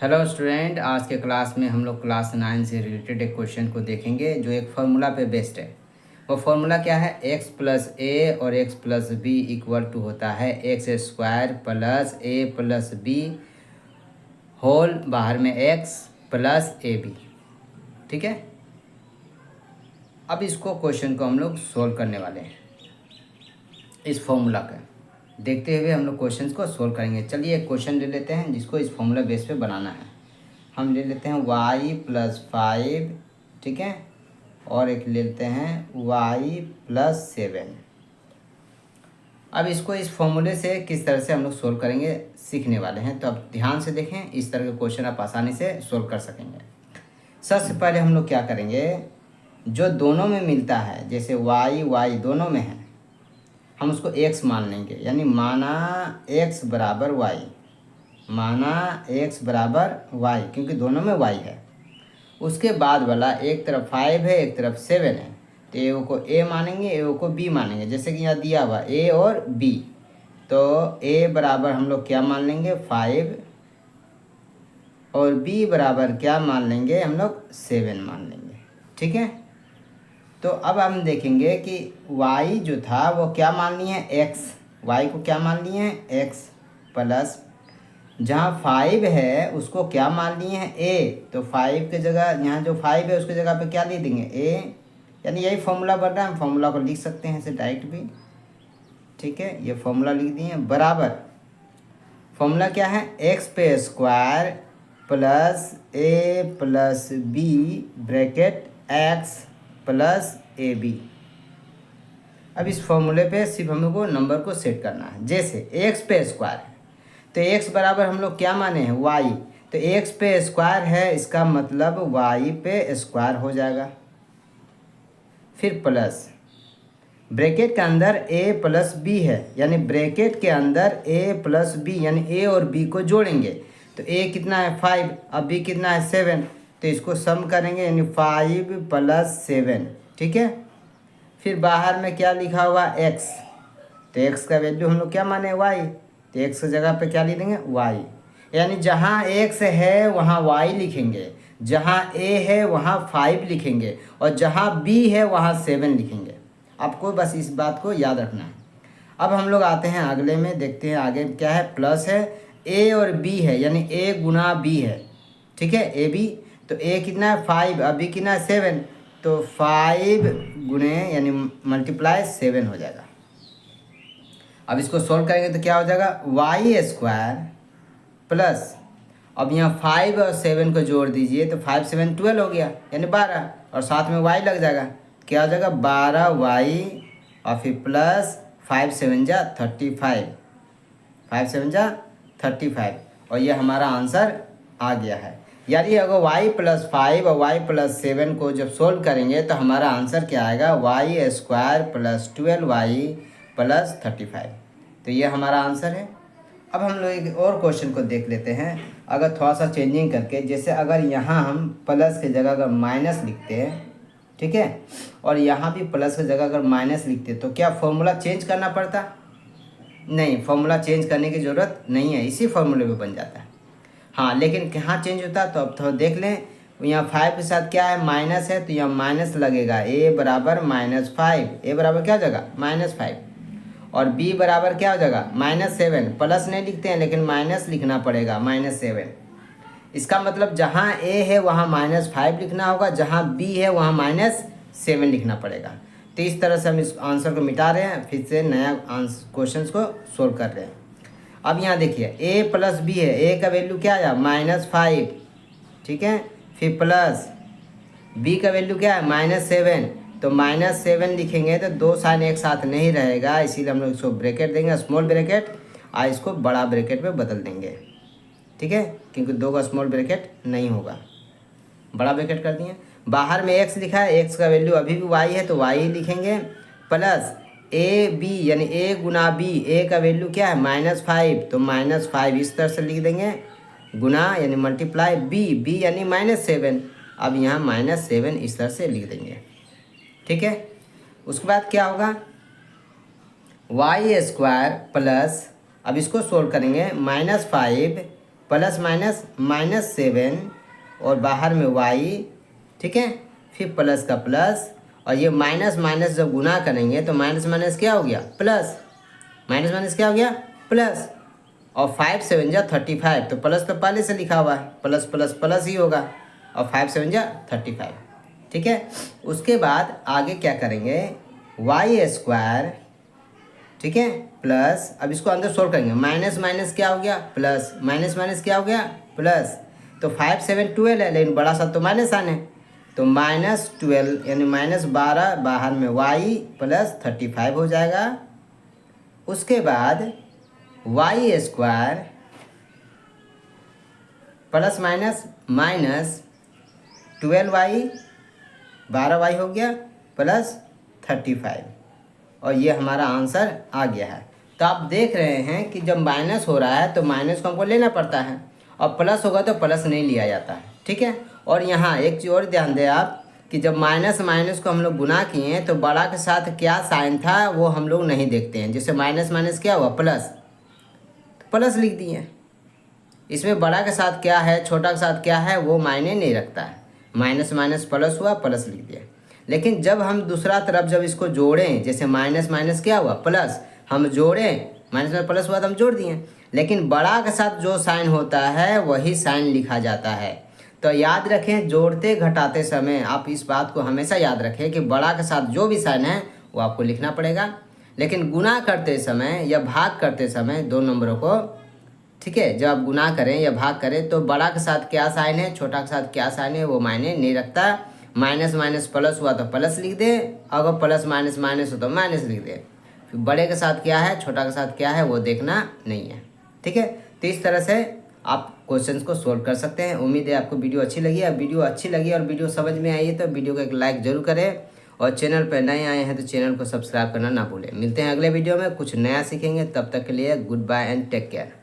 Hello student, आज के class में हम लोग क्लास 9 से रिलेटेड एक क्वेश्चन को देखेंगे जो एक फार्मूला पे बेस्ड है। वो फार्मूला क्या है? x प्लस ए और x plus B equal to होता है X square plus A plus B whole बाहर में x प्लस ए बी। ठीक है, अब इसको क्वेश्चन को हम लोग सोल्व करने वाले हैं। इस फॉर्मूला का देखते हुए हम लोग क्वेश्चन को सोल्व करेंगे। चलिए एक क्वेश्चन ले लेते हैं जिसको इस फॉर्मूला बेस पे बनाना है। हम ले लेते हैं y प्लस 5, ठीक है, और एक ले लेते हैं y प्लस 7। अब इसको इस फॉर्मूले से किस तरह से हम लोग सोल्व करेंगे सीखने वाले हैं, तो अब ध्यान से देखें। इस तरह के क्वेश्चन आप आसानी से सोल्व कर सकेंगे। सबसे पहले हम लोग क्या करेंगे, जो दोनों में मिलता है, जैसे y दोनों में है, हम उसको x मान लेंगे। यानी माना x बराबर y, माना x बराबर y, क्योंकि दोनों में y है। उसके बाद वाला एक तरफ 5 है, एक तरफ 7 है, तो ए को a मानेंगे, ए को b मानेंगे। जैसे कि यहाँ दिया हुआ a और b, तो a बराबर हम लोग क्या मान लेंगे 5, और b बराबर क्या मान लेंगे हम लोग 7 मान लेंगे। ठीक है, तो अब हम देखेंगे कि y जो था वो क्या मान लिए हैं x, y को क्या मान लिए हैं x प्लस जहाँ 5 है उसको क्या मान लिए हैं a, तो 5 के जगह यहाँ जो 5 है उसके जगह पे क्या लिख देंगे a। यानी यही फॉर्मूला बन रहा है, हम फॉर्मूला को लिख सकते हैं इसे डायरेक्ट भी। ठीक है, ये फॉर्मूला लिख दिए बराबर। फॉर्मूला क्या है, x पे square plus a plus b bracket x plus A B. अब इस फॉर्मूले पे सिर्फ हम को नंबर को सेट करना है। जैसे x पे स्क्वायर है तो x बराबर हम लोग क्या माने हैं y, तो x पे स्क्वायर है, इसका मतलब y पे स्क्वायर हो जाएगा। फिर प्लस ब्रैकेट के अंदर a प्लस b है, यानी ब्रैकेट के अंदर a प्लस b, यानी a और b को जोड़ेंगे तो a कितना है 5, अब b कितना है 7, तो इसको सम करेंगे यानी 5 प्लस 7। ठीक है, फिर बाहर में क्या लिखा हुआ x, तो x का वैल्यू हम लोग क्या माने y, तो x की जगह पे क्या लिख देंगे y। यानी जहाँ x है वहाँ y लिखेंगे, जहाँ a है वहाँ 5 लिखेंगे, और जहाँ b है वहाँ 7 लिखेंगे। आपको बस इस बात को याद रखना है। अब हम लोग आते हैं अगले में, देखते हैं आगे क्या है। प्लस है a और b है, यानी a गुना b है। ठीक है, ए बी, तो a कितना है 5, अब b कितना है 7, तो 5 गुणे यानी मल्टीप्लाई 7 हो जाएगा। अब इसको सोल्व करेंगे तो क्या हो जाएगा वाई स्क्वायर प्लस, अब यहाँ 5 और 7 को जोड़ दीजिए तो 5 7 12 हो गया, यानी 12, और साथ में y लग जाएगा, क्या हो जाएगा 12y, और फिर प्लस 5 7 जा 35, 5 7 जा 35, और ये हमारा आंसर आ गया है। यानी अगर y प्लस 5 और y प्लस 7 को जब सोल्व करेंगे तो हमारा आंसर क्या आएगा Y square plus 12y plus 35। तो ये हमारा आंसर है। अब हम लोग एक और क्वेश्चन को देख लेते हैं, अगर थोड़ा सा चेंजिंग करके। जैसे अगर यहाँ हम प्लस की जगह अगर माइनस लिखते हैं, ठीक है, और यहाँ भी प्लस की जगह अगर माइनस लिखते तो क्या फॉर्मूला चेंज करना पड़ता? नहीं, फॉर्मूला चेंज करने की ज़रूरत नहीं है, इसी फॉर्मूले में बन जाता है। हाँ, लेकिन कहाँ चेंज होता है तो अब थोड़ा देख लें। यहाँ 5 के साथ क्या है माइनस है, तो यहाँ माइनस लगेगा, a बराबर -5, a बराबर क्या हो जाएगा -5, और b बराबर क्या हो जाएगा -7। प्लस नहीं लिखते हैं लेकिन माइनस लिखना पड़ेगा -7। इसका मतलब जहाँ a है वहाँ -5 लिखना होगा, जहाँ b है वहाँ -7 लिखना पड़ेगा। तो इस तरह से हम इस आंसर को मिटा रहे हैं, फिर से नया क्वेश्चन को सोल्व कर रहे हैं। अब यहाँ देखिए a प्लस बी है, a का वैल्यू क्या आया -5, ठीक है, फिर प्लस b का वैल्यू क्या है -7, तो -7 लिखेंगे तो दो साइन एक साथ नहीं रहेगा, इसीलिए हम लोग इसको ब्रैकेट देंगे स्मॉल ब्रैकेट, और इसको बड़ा ब्रैकेट में बदल देंगे। ठीक है, क्योंकि दो का स्मॉल ब्रैकेट नहीं होगा, बड़ा ब्रैकेट कर दिए। बाहर में x लिखा है, x का वैल्यू अभी भी y है तो y लिखेंगे, प्लस a b, यानी a गुना b, a का वैल्यू क्या है -5, तो -5 इस तरह से लिख देंगे, गुना यानी मल्टीप्लाई b यानी -7, अब यहाँ -7 इस तरह से लिख देंगे। ठीक है, उसके बाद क्या होगा y स्क्वायर प्लस, अब इसको सोल्व करेंगे, -5 प्लस माइनस -7 और बाहर में y, ठीक है, फिर प्लस का प्लस, और ये माइनस माइनस जब गुना करेंगे तो माइनस माइनस क्या हो गया प्लस, माइनस माइनस क्या हो गया प्लस, और 5 7 जा 35, तो प्लस तो पहले से लिखा हुआ है, प्लस प्लस प्लस ही होगा, और 5 7 जा 35, ठीक है। उसके बाद आगे क्या करेंगे, y², ठीक है, प्लस, अब इसको अंदर सोल्व करेंगे, माइनस माइनस क्या हो गया प्लस, माइनस माइनस क्या हो गया प्लस, तो 5 7 12 है, लेकिन बड़ा सा तो माइनस आने, तो -12 यानी -12 बाहर में y प्लस 35 हो जाएगा। उसके बाद y² plus minus -12y 12y हो गया प्लस 35, और ये हमारा आंसर आ गया है। तो आप देख रहे हैं कि जब माइनस हो रहा है तो माइनस को हमको लेना पड़ता है, और प्लस होगा तो प्लस नहीं लिया जाता है, ठीक है। और यहाँ एक चीज़ और ध्यान दें आप कि जब माइनस माइनस को हम लोग गुना किए हैं तो बड़ा के साथ क्या साइन था वो हम लोग नहीं देखते हैं। जैसे माइनस माइनस क्या हुआ प्लस, प्लस लिख दिए। इसमें बड़ा के साथ क्या है छोटा के साथ क्या है वो मायने नहीं रखता है, माइनस माइनस प्लस हुआ प्लस लिख दिया। लेकिन जब हम दूसरा तरफ जब इसको जोड़ें, जैसे माइनस माइनस क्या हुआ प्लस, हम जोड़ें, माइनस में प्लस हुआ तो हम जोड़ दिए, लेकिन बड़ा के साथ जो साइन होता है वही साइन लिखा जाता है। तो याद रखें, जोड़ते घटाते समय आप इस बात को हमेशा याद रखें कि बड़ा के साथ जो भी साइन है वो आपको लिखना पड़ेगा, लेकिन गुना करते समय या भाग करते समय दो नंबरों को, ठीक है, जब आप गुना करें या भाग करें तो बड़ा के साथ क्या साइन है छोटा के साथ क्या साइन है वो मायने नहीं रखता। माइनस माइनस प्लस हुआ तो प्लस लिख दे, अगर प्लस माइनस माइनस हो तो माइनस लिख दे। बड़े के साथ क्या है छोटा के साथ क्या है वो देखना नहीं है, ठीक है। तो इस तरह से आप क्वेश्चंस को सोल्व कर सकते हैं। उम्मीद है आपको वीडियो अच्छी लगी है। वीडियो अच्छी लगी और वीडियो समझ में आई है तो वीडियो को एक लाइक जरूर करें, और चैनल पर नए आए हैं तो चैनल को सब्सक्राइब करना ना भूलें। मिलते हैं अगले वीडियो में, कुछ नया सीखेंगे। तब तक के लिए good bye and take care.